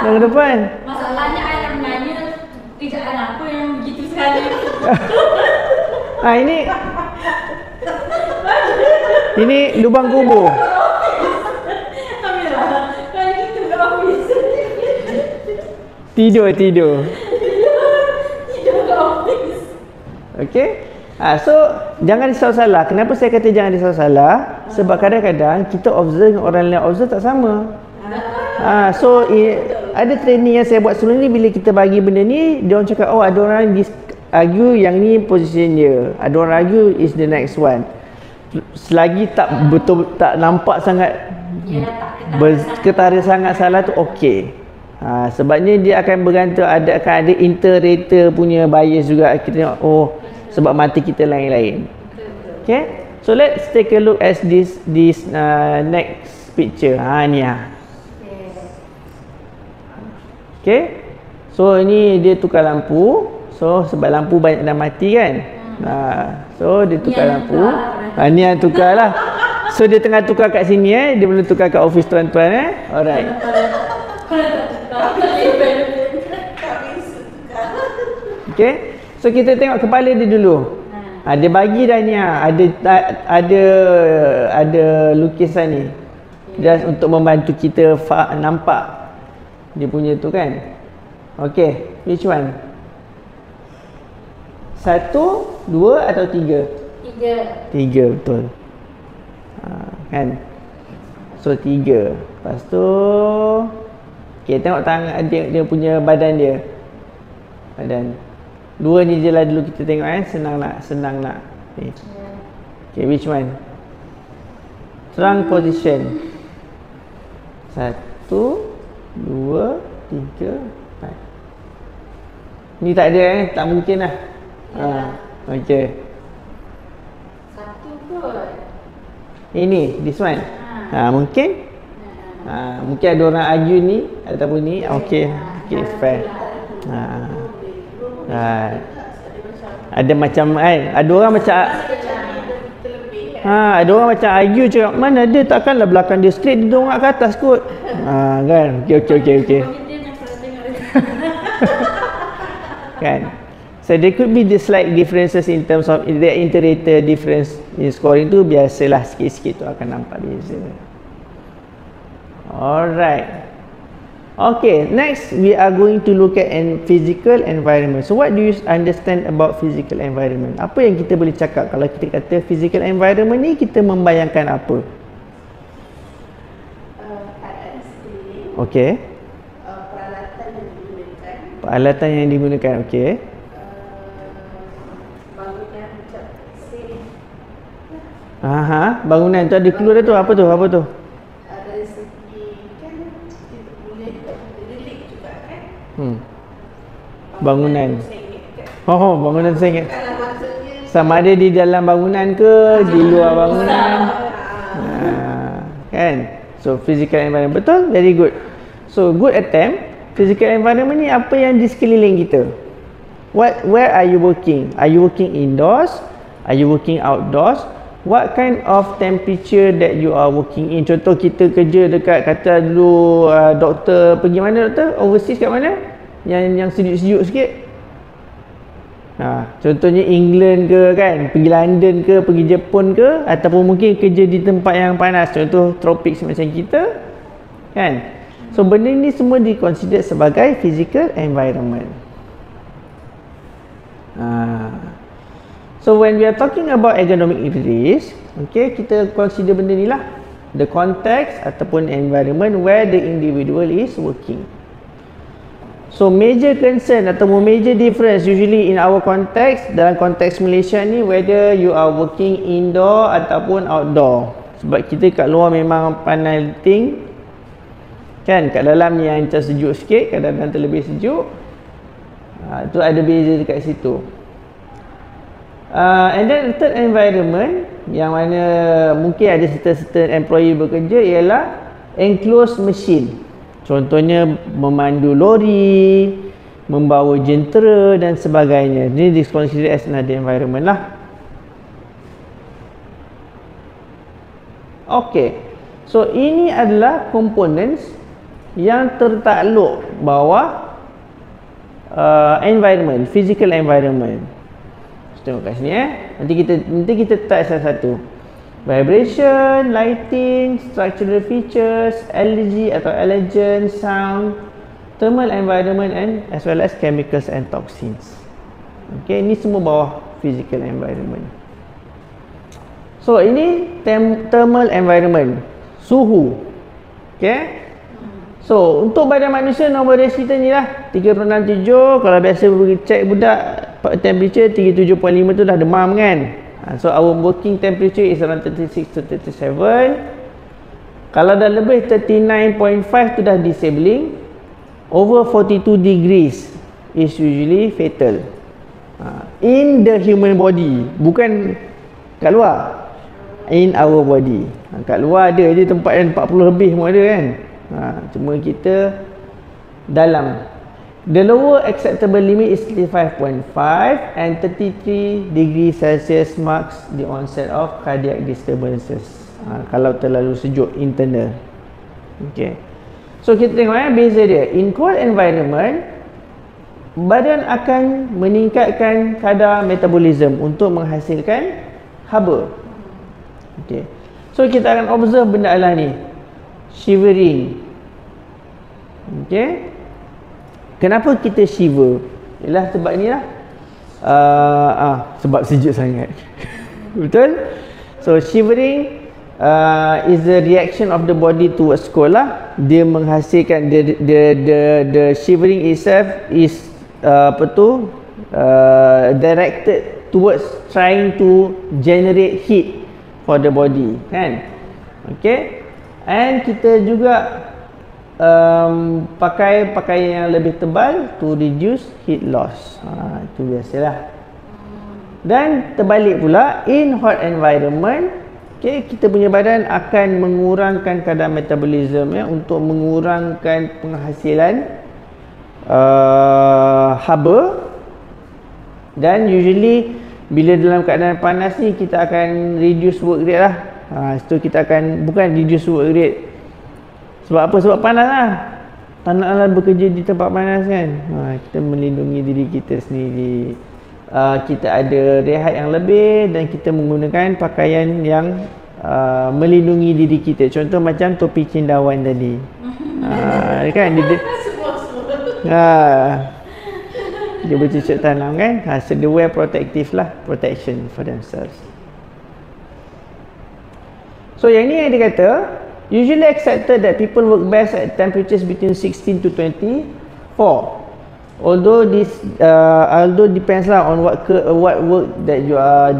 Yang depan. Masalahnya I nak menanya kerjaan apa yang begitu sekali. Ini lubang kubur. Amirah, kan kita kat office. Tidur. Tidur kat office. Okey. So jangan risau salah. Kenapa saya kata jangan risau salah? Sebab kadang-kadang kita observe dengan orang lain observe tak sama. So ada training yang saya buat sebelum ni, bila kita bagi benda ni, dia orang cakap, oh ada orang argue yang ni position dia, ada orang argue is the next one. Selagi tak betul, tak nampak sangat ketara sangat salah tu okey. Sebabnya dia akan bergantung, akan ada interator punya bias juga. Kita tengok, oh sebab mata kita lain-lain. Okay, so let's take a look at this next picture. Ni okay, so ini dia tukar lampu. So sebab lampu banyak dah mati kan. So dia tukar lampu. Ni yang tukar lah. So dia tengah tukar kat sini dia belum tukar kat office tuan-tuan Alright. Okay, so kita tengok kepala dia dulu. Dia bagi dah ni ada lukisan ni. Just untuk membantu kita nampak dia punya tu kan. Okay, which one? 1, 2 atau 3? 3 betul. Kan? So 3. Lepas tu okay, tengok tangan dia punya badan dia. Badan. 2 ni je lah dulu kita tengok senang nak. Okay, which one? Trunk position. 1, 2, 3, 4. Ni tak ada tak mungkin lah. Okay. 1 kot. Ini, this one. Mungkin. Mungkin ada orang argue ni ataupun ni. Okay, fair. Ada macam ada orang macam ada orang macam argue cakap, mana ada, takkanlah belakang dia straight, dia dongak ke atas kot. Kan. Okay. Kan. So there could be the slight differences in terms of the iterator difference in scoring tu, biasalah sikit-sikit tu akan nampak beza. Alright. Okay, next we are going to look at physical environment. So what do you understand about physical environment? Apa yang kita boleh cakap kalau kita kata physical environment ni, kita membayangkan apa? Keadaan sekeliling. Okay. Peralatan yang digunakan, okay. Bangunan macam sink. Bangunan tu ada keluar tu, apa tu? Dari segi kan kita boleh delik juga kan. Bangunan. Bangunan sengit. Kalau maksudnya Sama ada di dalam bangunan ke di luar bangunan. Kan? So physical environment, betul? Very good. So good attempt. Physical environment ni apa yang di sekeliling kita? Where are you working? Are you working indoors? Are you working outdoors? What kind of temperature that you are working in? Contoh kita kerja dekat, kata dulu doktor pergi mana doktor? Overseas kat mana? Yang sejuk-sejuk sikit. Contohnya England ke kan, pergi London ke, pergi Jepun ke, ataupun mungkin kerja di tempat yang panas, contoh tropik macam kita kan. So benda ni semua diconsider sebagai physical environment. So when we are talking about ergonomic risk, okay, kita consider benda ni lah, the context ataupun environment where the individual is working. So major concern ataupun major difference usually in our context, dalam konteks Malaysia ni, whether you are working indoor ataupun outdoor. Sebab kita kat luar memang panas letting kan, kat dalam ni yang macam sejuk sikit, kadang-kadang terlebih sejuk. Tu ada beza dekat situ. And then third environment yang mana mungkin ada certain employee bekerja ialah enclosed machine. Contohnya memandu lori, membawa jentera dan sebagainya. Ini considered as another environment lah. Okay, so ini adalah components yang tertakluk bawah environment, physical environment. Tengok kat sini Nanti kita touch satu-satu. Vibration, lighting, structural features, allergy atau allergen, sound, thermal environment and as well as chemicals and toxins. Okay, ini semua bawah physical environment. So ini thermal environment, suhu. Okay. So untuk badan manusia normal range kita ni lah 3.67. Kalau biasa check budak temperature 37.5 tu dah demam kan. So our working temperature is around 36 to 37. Kalau dah lebih 39.5 tu dah disabling. Over 42 degrees is usually fatal. In the human body, bukan kat luar. In our body. Kat luar ada je tempat yang 40 lebih semua ada kan. Cuma kita dalam. The lower acceptable limit is 35.5 and 33 degrees Celsius marks the onset of cardiac disturbances. Kalau terlalu sejuk internal. Okay. So kita tengok beza dia. In cold environment, badan akan meningkatkan kadar metabolism untuk menghasilkan haba. Okay. So kita akan observe benda lah ni. Shivering. Okay. Kenapa kita shiver? Ialah sebab ni lah. Sebab sejuk sangat. Betul? So shivering is the reaction of the body towards cold lah. Dia menghasilkan the shivering itself is directed towards trying to generate heat for the body, kan? Okay. And kita juga pakai pakaian yang lebih tebal to reduce heat loss. Itu biasalah. Dan terbalik pula, in hot environment, okay, kita punya badan akan mengurangkan kadar metabolism untuk mengurangkan penghasilan haba. Dan usually bila dalam keadaan panas ni kita akan reduce work rate lah. So kita akan bukan reduce work rate. Sebab apa? Sebab panas lah. Tak naklah bekerja di tempat panas kan. Kita melindungi diri kita sendiri. Kita ada rehat yang lebih dan kita menggunakan pakaian yang melindungi diri kita. Contoh macam topi cendawan tadi. Kan dia bercucuk tanam kan. So they wear protective lah, protection for themselves. So yang ni yang dia kata, usually accepted that people work best at temperatures between 16 to 24. Although depends lah on what work that you are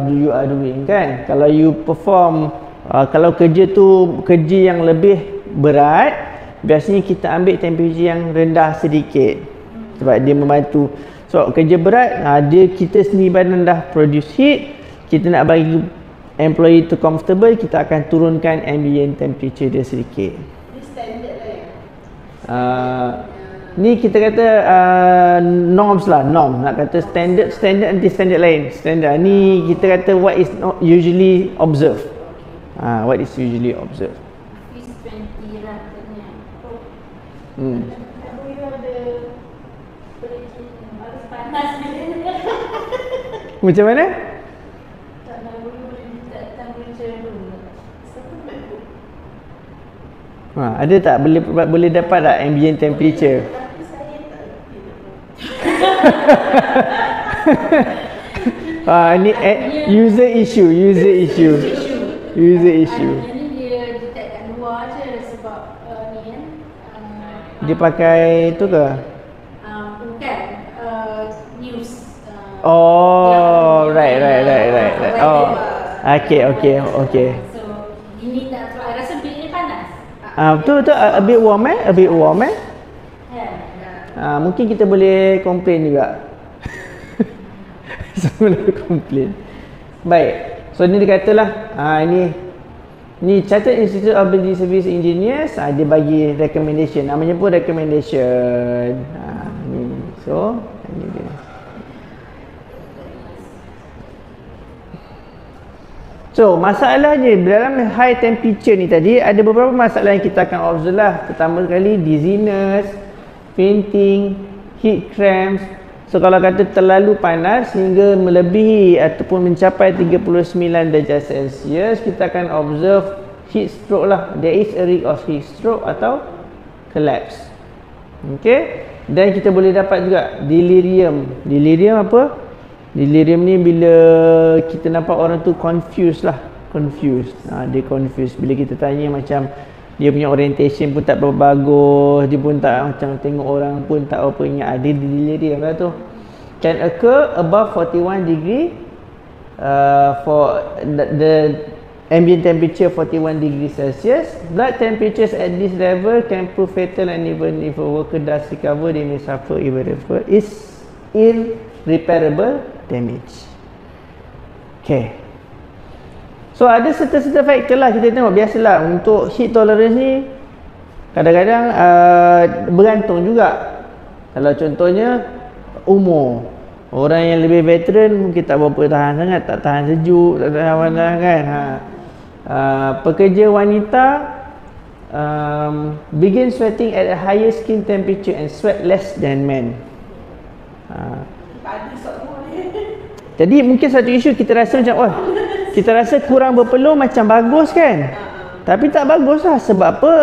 doing kan. Kalau you perform kalau kerja tu kerja yang lebih berat, biasanya kita ambil temperature yang rendah sedikit sebab dia membantu. So kerja berat, kita sendiri badan dah produce heat, kita nak bagi employee tu comfortable, kita akan turunkan ambient temperature dia sedikit. Ini standard lah ya? Ni kita kata norms lah, norm. Nak kata standard nanti standard lain. Standard ni kita kata what is not usually observed. What is usually observed. Is 20 lah katanya. Aku ada harus panas ni. Macam mana? Tak nak boleh temperature dulu. Ada tak boleh dapat tak ambient temperature? Tapi saya tak reti. Ni user issue. Ini dia detect kat luar je sebab ni kan. Dia pakai tu ke? Bukan news. Right. Oh. Okay. So ini tak I rasa bilik ni panas. Betul a bit warm eh? Mungkin kita boleh complain juga. Semua complain. Baik. So ni dia katalah ni Chartered Institute of Building Service Engineers, dia bagi recommendation. Namanya pun recommendation. Ni. So ni dia. So masalahnya dalam high temperature ni tadi ada beberapa masalah yang kita akan observe lah. Pertama sekali dizziness, fainting, heat cramps. So kalau kata terlalu panas hingga melebihi ataupun mencapai 39 darjah Celsius, kita akan observe heat stroke lah. There is a risk of heat stroke atau collapse. Okay. Dan kita boleh dapat juga delirium. Delirium apa? Delirium ni bila kita nampak orang tu confused lah. Confused. Dia confused. Bila kita tanya macam dia punya orientation pun tak berapa bagus, dia pun tak macam tengok orang pun tak apa ingat, dia delirium lah tu. Can occur above 41 degree for the ambient temperature 41 degree Celsius. Blood temperatures at this level can prove fatal, and even if a worker does recover, they may suffer irreparable damage. Okay. So ada certain factor lah kita tengok. Biasalah untuk heat tolerance ni kadang-kadang bergantung juga. Kalau contohnya umur, orang yang lebih veteran mungkin tak berapa tahan sangat, tak tahan sejuk, tak tahan panas kan. Pekerja wanita begin sweating at a higher skin temperature and sweat less than men. Jadi mungkin satu isu kita rasa macam kita rasa kurang berpeluh macam bagus kan, tapi tak bagus lah. Sebab apa?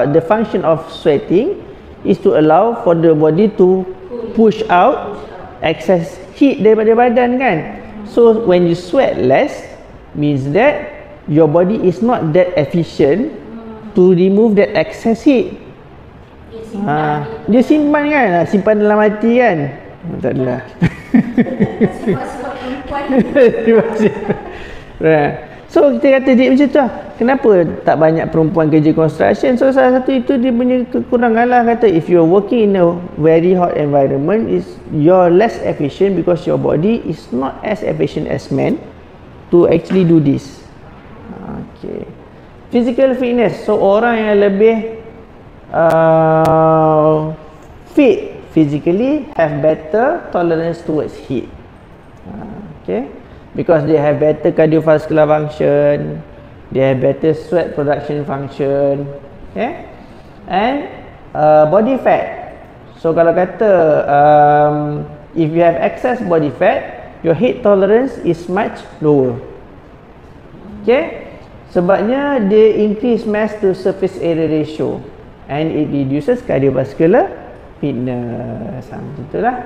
The function of sweating is to allow for the body to push out excess heat daripada badan kan. So when you sweat less means that your body is not that efficient to remove that excess heat. Dia simpan kan, simpan dalam hati kan. Tak adalah. Sebab perempuan. Right. So kita kata dia macam tu lah. Kenapa tak banyak perempuan kerja construction? So salah satu itu dia punya kekurangan lah. Kata if you're working in a very hot environment, you're less efficient because your body is not as efficient as men to actually do this. Okay. Physical fitness. So orang yang lebih fit physically have better tolerance towards heat. Okay. Because they have better cardiovascular function, they have better sweat production function, okay, and body fat. So kalau kata if you have excess body fat, your heat tolerance is much lower. Okay, sebabnya dia increase mass to surface area ratio and it reduces cardiovascular fitness. Macam itulah.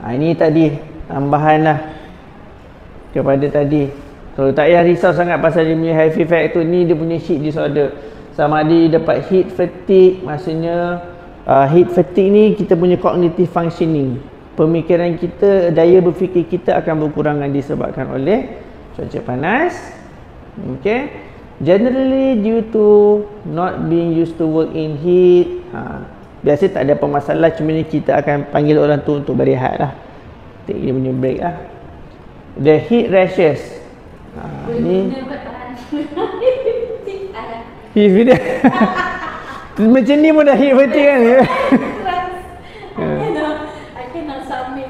Ini tadi tambahan lah kepada tadi. So tak payah risau sangat pasal dia punya heavy fat tu. Ni dia punya heat disorder. Sama ada dia dapat heat fatigue. Maksudnya heat fatigue ni kita punya cognitive functioning, pemikiran kita, daya berfikir kita akan berkurangan disebabkan oleh cuaca panas. Okay. Generally due to not being used to work in heat. Biasa tak ada apa masalah, cuma ni kita akan panggil orang tu untuk berehat lah. Take dia punya break lah. The heat rashes. Ni heat fatigue. Macam ni pun dah heat fatigue kan. I cannot submit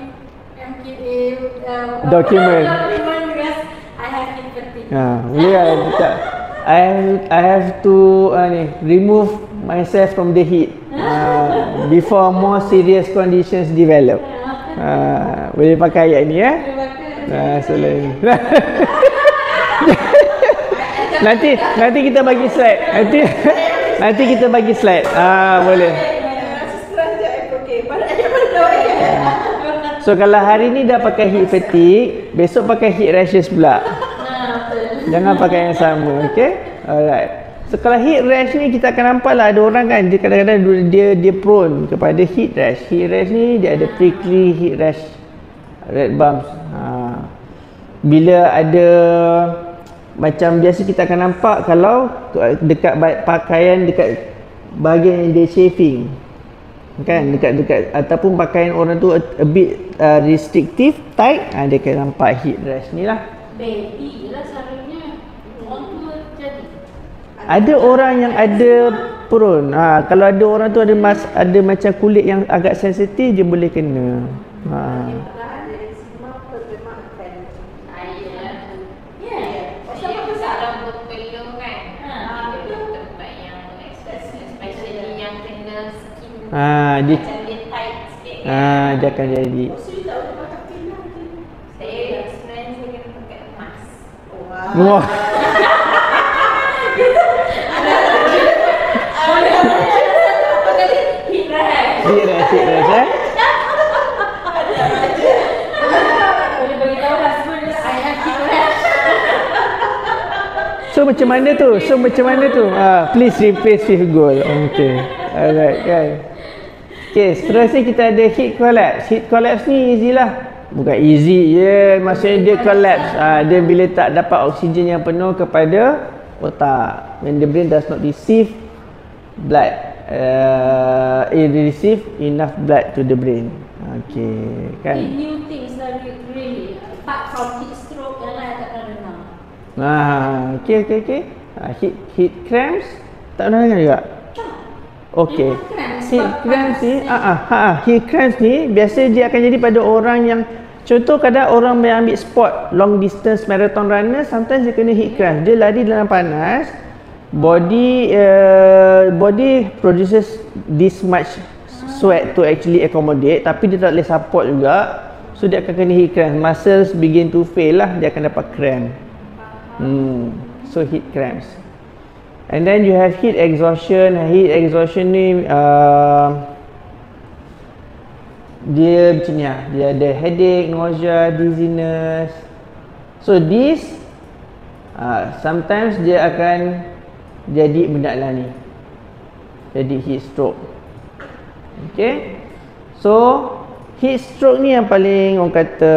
document because I have heat fatigue. Boleh lah. I have to remove myself from the heat before more serious conditions develop. Boleh pakai ayat ni ya. Selain nanti kita bagi slide. Nanti kita bagi slide. Boleh. So kalau hari ni dah pakai heat fatigue, besok pakai heat rashes pula. Jangan pakai yang sama, okay? Alright. So kalau heat rash ni kita akan nampak lah, ada orang kan dia kadang-kadang dia prone kepada heat rash. Heat rash ni dia ada prickly heat rash, red bumps. Bila ada macam biasa kita akan nampak kalau dekat pakaian, dekat bahagian yang dia shaving kan, dekat ataupun pakaian orang tu a bit restrictive, tight, dia akan nampak heat rash ni lah. Baby lah selalunya. Orang tua jadi. Ada orang yang ada prone. Kalau ada orang tu ada macam kulit yang agak sensitif, dia boleh kena. yang kena skin dia macam dia tight sikit kan. dia akan jadi. Oh, so you tak boleh pakai pin lah macam ni? Saya sebenarnya saya kena pakai emas. Wah. Cik Raja. Boleh beritahu husband I have hip rash. So macam mana tu? Please replace with gold. Okay. Alright kan. Okay, seterusnya kita ada heat collapse. Heat collapse ni easy lah. Bukan easy je, maksudnya dia collapse. Dia bila tak dapat oksigen yang penuh kepada otak. When the brain does not receive blood, it receive enough blood to the brain. Okay, kan? New things lah really. Apart from heat stroke yang lain tak pernah dengar. Okay. Heat cramps tak pernah dengar juga. Okay. Heat cramps ni, heat cramps ni biasa dia akan jadi pada orang yang, contoh kadang orang yang ambil sport long distance marathon runner, sometimes dia kena heat cramps. Dia lari dalam panas, body produces this much sweat to actually accommodate, tapi dia tak boleh support juga, so dia akan kena heat cramps. Muscles begin to fail lah, dia akan dapat cramp. So heat cramps. And then you have heat exhaustion. Heat exhaustion ni dia macam ni lah. Dia ada headache, nausea, dizziness. So this sometimes dia akan jadi benda lah ni, jadi heat stroke. Okay. So heat stroke ni yang paling orang kata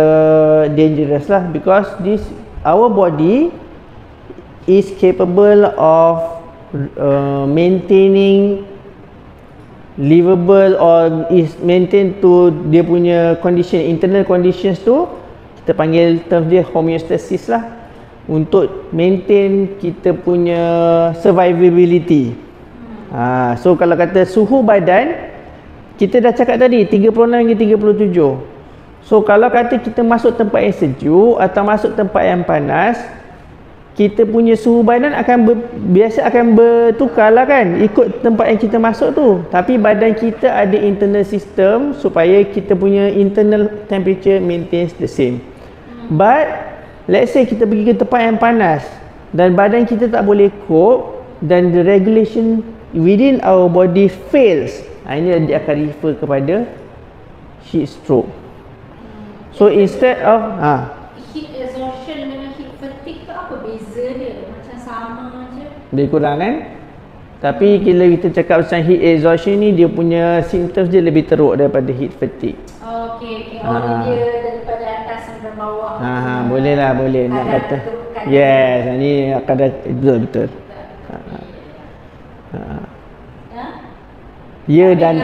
dangerous lah, because this our body is capable of maintaining livable or is maintain to dia punya condition, internal conditions tu kita panggil term dia homeostasis lah, untuk maintain kita punya survivability. So kalau kata suhu badan kita dah cakap tadi 36 hingga 37. So kalau kata kita masuk tempat yang sejuk atau masuk tempat yang panas, kita punya suhu badan biasa akan bertukar lah kan, ikut tempat yang kita masuk tu. Tapi badan kita ada internal system supaya kita punya internal temperature maintains the same. But let's say kita pergi ke tempat yang panas dan badan kita tak boleh cope dan the regulation within our body fails, ini dia akan refer kepada heat stroke. So instead of heat exhaustion dengan heat fatigue tu apa beza dia? Macam sama je. Dia kurang kan? Tapi bila kita cakap pasal heat exhaustion ni, dia punya symptoms dia lebih teruk daripada heat fatigue. Okay. Dia daripada atas sampai bawah. Boleh lah, boleh nak kata. Yes, ni kadar betul. Ya dan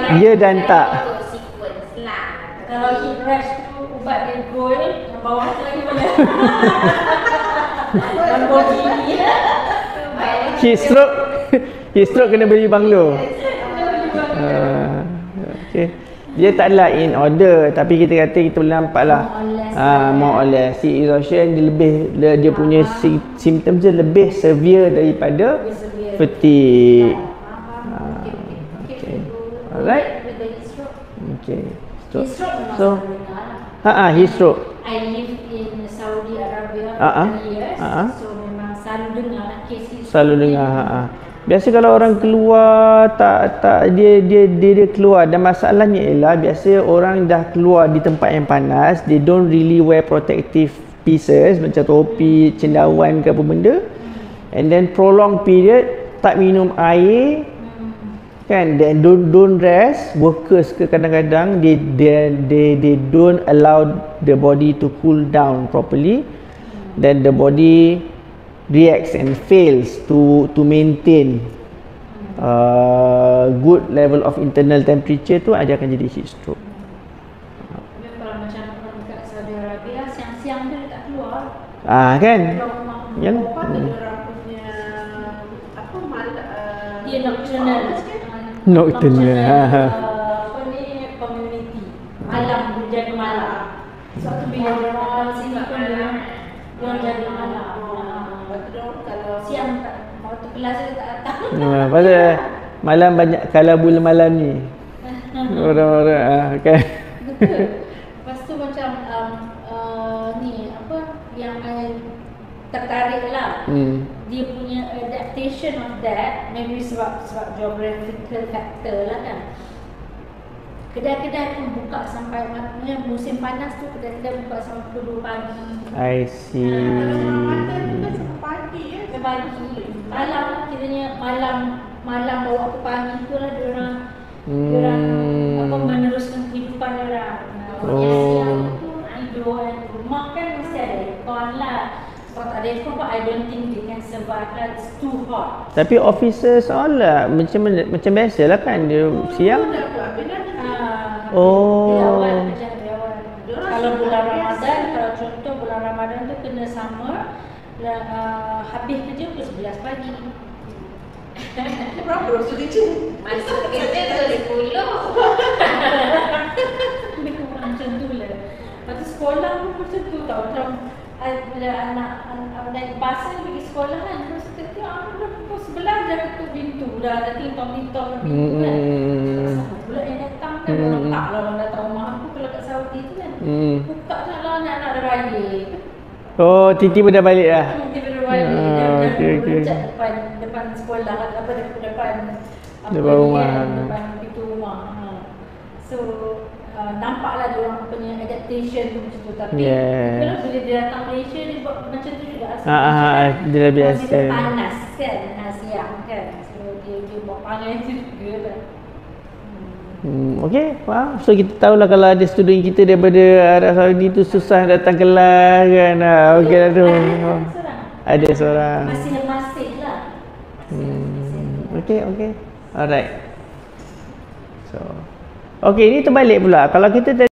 tak. Sequence lah. Kalau heat rash tu ubat dia gold, yang bawah tu lagi mana? Lamborghini. Heat stroke kena beli banglo. Okay. Dia tak adalah in order, tapi kita kata kita boleh nampak lah. More or less. Heat exhaustion dia punya symptoms dia lebih severe daripada fatigue. Okay. Alright. Okay. So heat stroke. I live in Saudi Arabia 3 years. So memang selalu dengar kes heat stroke. Selalu dengar. Biasa kalau orang keluar dia keluar, dan masalahnya ialah biasa orang dah keluar di tempat yang panas, they don't really wear protective pieces macam topi, cendawan ke apa benda, and then prolong period tak minum air kan, then don't rest. Workers ke kadang-kadang they don't allow the body to cool down properly, then the body reacts and fails to maintain good level of internal temperature tu, dia akan jadi heat stroke. Kalau macam orang dekat Saudi Arabia, siang-siang dia tak keluar. Kan? Yang orang punya dia nocturnal. Nocturnal. Ni community. Malam berjaga malam. Sebab tu bila orang sini pun dia jaga malam. Kalau siang tak, waktu kelas dia tak datang. Malam banyak kalabul malam ni. Orang-orang kan. Betul. Lepas tu macam ni apa yang I tertarik lah. Dia punya adaptation of that, maybe sebab geographical factor lah kan. Kedai-kedai pun buka sampai maknanya musim panas tu kedai-kedai buka sampai pukul 2 pagi. I see. Kalau Ramadan tu kan sampai pagi ya. Sampai pagi. Malam kiranya malam bawa ke pagi tu lah diorang apa meneruskan kehidupan diorang. Yang siang tu tidur kan, rumah kan mesti ada aircon lah. Kalau tak ada aircon pun I don't think they can survive lah, it's too hot. Tapi officers all lah macam biasa lah kan dia siang. Dah buat bila Oh. Dia awal kerja dia awal. Kalau bulan Ramadan, kalau contoh bulan Ramadan tu kena summer, habis kerja pukul 11 pagi. berapa rosu kerja? Masuk kerja tu 10. Lebih kurang macam tu lah. Lepas tu sekolah pun macam tu tau. Macam bila anak naik bas kan pergi sekolah kan, terus kata aku dah pukul 11 dah ketuk pintu, dah tintong-tintong pintu kan. Sama pula yang datang kan, orang tak lah orang datang rumah aku kalau kat Saudi tu kan. Buka tak lah anak-anak dah balik. Oh, tiba-tiba dah balik lah. Tiba-tiba dah balik. Okay. Depan sekolah apa depan rumah. depan pintu rumah. So nampaklah dia orang punya adaptation tu macam tu, tapi kalau bila dia datang Malaysia dia buat macam tu juga. Dia dah biasa. Dia panas kan siang kan, so dia buat panas tu juga lah. Okay, faham. So kita tahulah kalau ada student kita daripada Arab Saudi tu susah datang kelas kan. Okey lah tu. Ada seorang. Masih lah. Okay. Alright. So, okay, ini terbalik pula. Kalau kita